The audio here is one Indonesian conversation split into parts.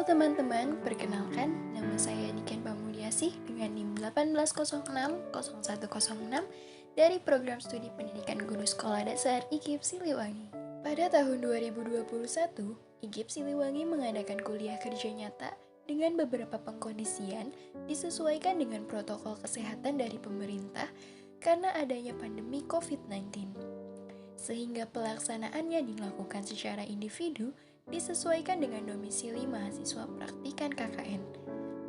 Halo teman-teman, perkenalkan nama saya Niken Pamulyasih dengan NIM 18060106 dari Program Studi Pendidikan Guru Sekolah Dasar IGIP Siliwangi. Pada tahun 2021, IGIP Siliwangi mengadakan kuliah kerja nyata dengan beberapa pengkondisian disesuaikan dengan protokol kesehatan dari pemerintah karena adanya pandemi COVID-19. Sehingga pelaksanaannya dilakukan secara individu disesuaikan dengan domisili mahasiswa praktikan KKN.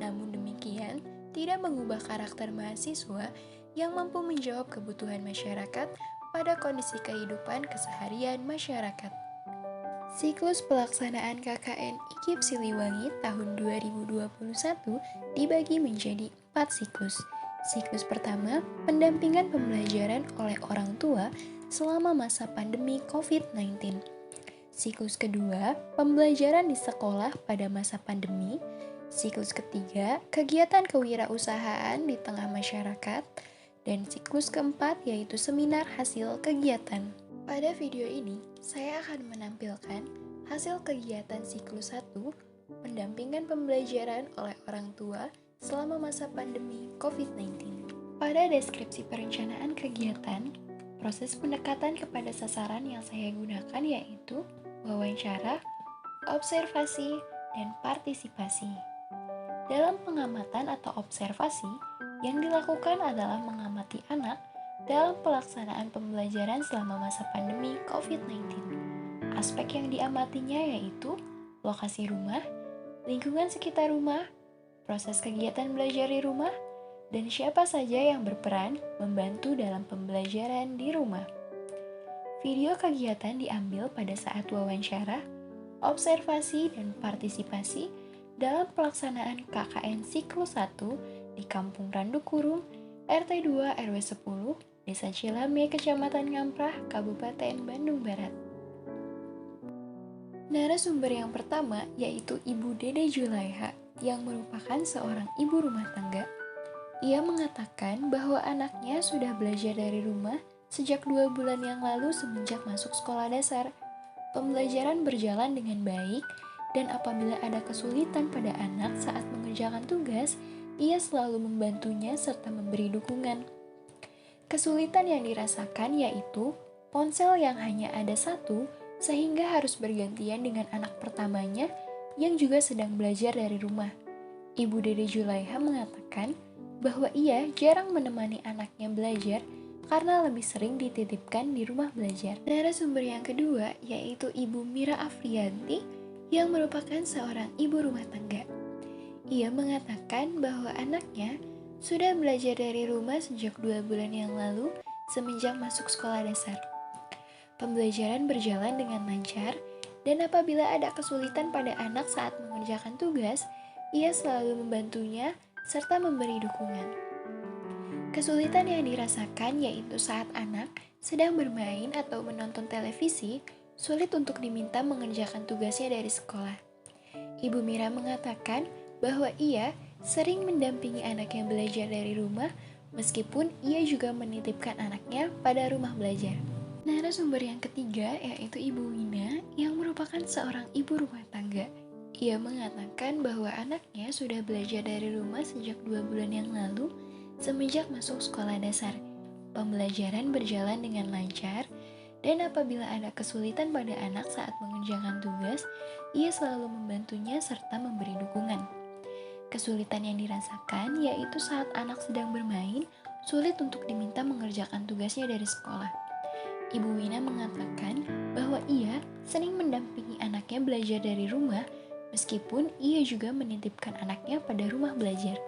Namun demikian, tidak mengubah karakter mahasiswa yang mampu menjawab kebutuhan masyarakat pada kondisi kehidupan keseharian masyarakat. Siklus pelaksanaan KKN IGIP Siliwangi tahun 2021 dibagi menjadi 4 siklus. Siklus pertama, pendampingan pembelajaran oleh orang tua selama masa pandemi COVID-19. Siklus kedua, pembelajaran di sekolah pada masa pandemi. Siklus ketiga, kegiatan kewirausahaan di tengah masyarakat. Dan siklus keempat yaitu seminar hasil kegiatan. Pada video ini, saya akan menampilkan hasil kegiatan siklus 1, pendampingan pembelajaran oleh orang tua selama masa pandemi COVID-19. Pada deskripsi perencanaan kegiatan, proses pendekatan kepada sasaran yang saya gunakan yaitu wawancara, observasi, dan partisipasi. Dalam pengamatan atau observasi, yang dilakukan adalah mengamati anak dalam pelaksanaan pembelajaran selama masa pandemi COVID-19. Aspek yang diamatinya yaitu lokasi rumah, lingkungan sekitar rumah, proses kegiatan belajar di rumah, dan siapa saja yang berperan membantu dalam pembelajaran di rumah. Video kegiatan diambil pada saat wawancara, observasi, dan partisipasi dalam pelaksanaan KKN Siklus 1 di Kampung Randukurung, RT 2 RW 10, Desa Cilame, Kecamatan Ngamprah, Kabupaten Bandung Barat. Narasumber yang pertama yaitu Ibu Dede Julaiha yang merupakan seorang ibu rumah tangga. Ia mengatakan bahwa anaknya sudah belajar dari rumah sejak 2 bulan yang lalu semenjak masuk sekolah dasar. Pembelajaran berjalan dengan baik, dan apabila ada kesulitan pada anak saat mengerjakan tugas, ia selalu membantunya serta memberi dukungan. Kesulitan yang dirasakan yaitu ponsel yang hanya ada 1, sehingga harus bergantian dengan anak pertamanya yang juga sedang belajar dari rumah. Ibu Dede Julaiha mengatakan bahwa ia jarang menemani anaknya belajar karena lebih sering dititipkan di rumah belajar. Narasumber yang kedua yaitu Ibu Mira Afriyanti yang merupakan seorang ibu rumah tangga. Ia mengatakan bahwa anaknya sudah belajar dari rumah sejak 2 bulan yang lalu semenjak masuk sekolah dasar. Pembelajaran berjalan dengan lancar, dan apabila ada kesulitan pada anak saat mengerjakan tugas, ia selalu membantunya serta memberi dukungan. Kesulitan yang dirasakan yaitu saat anak sedang bermain atau menonton televisi, sulit untuk diminta mengerjakan tugasnya dari sekolah. Ibu Mira mengatakan bahwa ia sering mendampingi anaknya belajar dari rumah, meskipun ia juga menitipkan anaknya pada rumah belajar. Narasumber yang ketiga yaitu Ibu Wina yang merupakan seorang ibu rumah tangga. Ia mengatakan bahwa anaknya sudah belajar dari rumah sejak 2 bulan yang lalu, semenjak masuk sekolah dasar. Pembelajaran berjalan dengan lancar, dan apabila ada kesulitan pada anak saat mengerjakan tugas, ia selalu membantunya serta memberi dukungan. Kesulitan yang dirasakan yaitu saat anak sedang bermain, sulit untuk diminta mengerjakan tugasnya dari sekolah. Ibu Wina mengatakan bahwa ia sering mendampingi anaknya belajar dari rumah, meskipun ia juga menitipkan anaknya pada rumah belajar.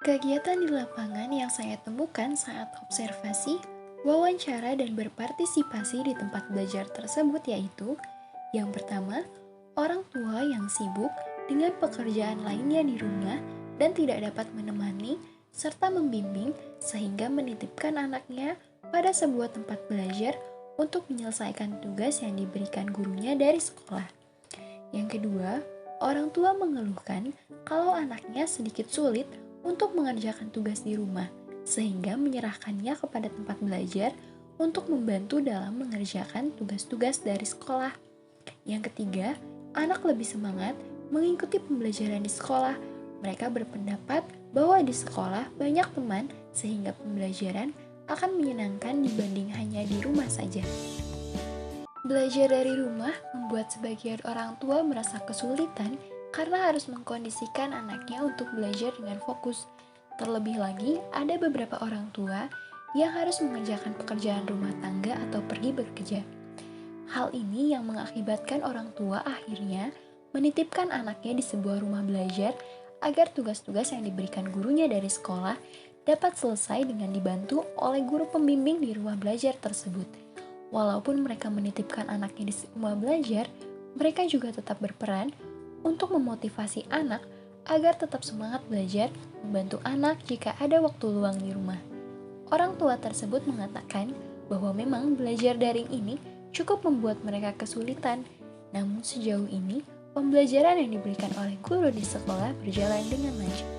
Kegiatan di lapangan yang saya temukan saat observasi, wawancara, dan berpartisipasi di tempat belajar tersebut yaitu: yang pertama, orang tua yang sibuk dengan pekerjaan lainnya di rumah dan tidak dapat menemani serta membimbing sehingga menitipkan anaknya pada sebuah tempat belajar untuk menyelesaikan tugas yang diberikan gurunya dari sekolah. Yang kedua, orang tua mengeluhkan kalau anaknya sedikit sulit untuk mengerjakan tugas di rumah, sehingga menyerahkannya kepada tempat belajar untuk membantu dalam mengerjakan tugas-tugas dari sekolah. Yang ketiga, anak lebih semangat mengikuti pembelajaran di sekolah. Mereka berpendapat bahwa di sekolah banyak teman sehingga pembelajaran akan menyenangkan dibanding hanya di rumah saja. Belajar dari rumah membuat sebagian orang tua merasa kesulitan karena harus mengkondisikan anaknya untuk belajar dengan fokus. Terlebih lagi, ada beberapa orang tua yang harus mengerjakan pekerjaan rumah tangga atau pergi bekerja. Hal ini yang mengakibatkan orang tua akhirnya menitipkan anaknya di sebuah rumah belajar agar tugas-tugas yang diberikan gurunya dari sekolah dapat selesai dengan dibantu oleh guru pembimbing di rumah belajar tersebut. Walaupun mereka menitipkan anaknya di rumah belajar, mereka juga tetap berperan untuk memotivasi anak agar tetap semangat belajar, membantu anak jika ada waktu luang di rumah. Orang tua tersebut mengatakan bahwa memang belajar daring ini cukup membuat mereka kesulitan, namun sejauh ini pembelajaran yang diberikan oleh guru di sekolah berjalan dengan lancar.